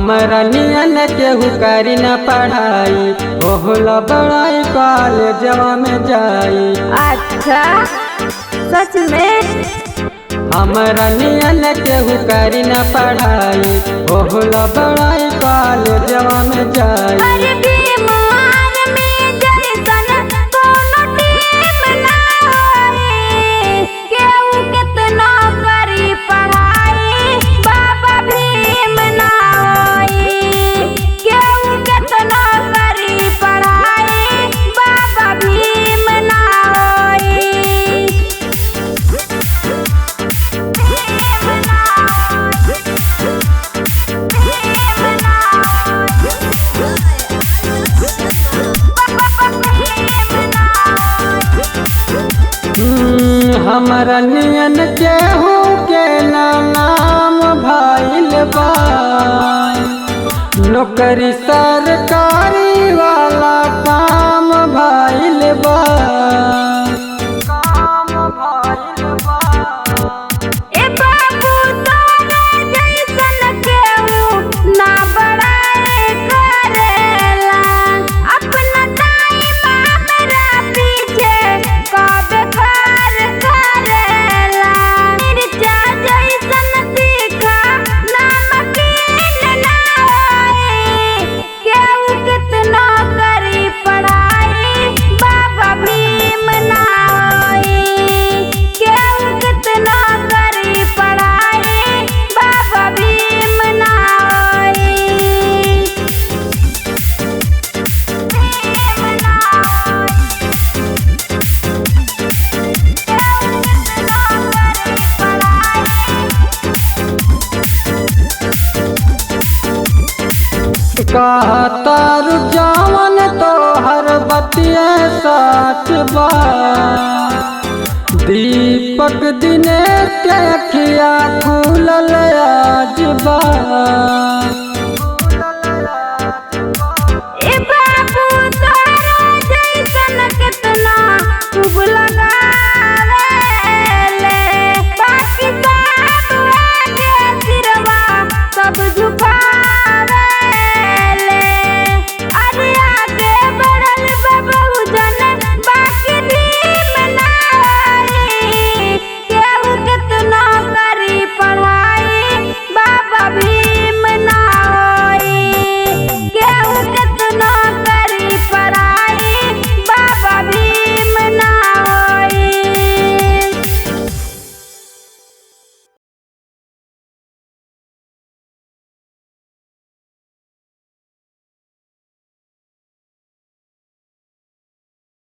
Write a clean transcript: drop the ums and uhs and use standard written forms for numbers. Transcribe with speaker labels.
Speaker 1: हमरा नियन केहू करी न पढ़ाई, ओहला बड़ाई कॉलेजवा में जाई।
Speaker 2: अच्छा सच में?
Speaker 1: हमरा नियन केहू करी न पढ़ाई, ओहला बड़ाई कॉलेजवा में जाई।
Speaker 2: अरे बीमार में जैसन कोनो टीम ना होई, केहू कितना करी पढ़ाई बाबा भीम ना होई। केहू कितना करी पढ़ाई बाबा भीम ना होई। भीम ना होई। भीम ना
Speaker 1: हमरा नियन केहू के नाम भइल बा, नौकरी सरकारी वाला काम भइल बा।
Speaker 2: ए बाबू तोरा जैसन केहू ना बड़ाई करेला, अपना टाइम हमरा पीछे कबे खार करेला। मिर्चा जैसन तीखा नमकीन ना होई, केहू कितना करी पढ़ाई बाबा भीम ना होई। केहू कितना करी पढ़ाई बाबा भीम ना होई। भीम ना होई। केहू कितना करी पढ़ाई।
Speaker 1: कहतारू जवन तोहर बतिया सच बा, दीपक दिनेश के अखिया खुलल आज बा।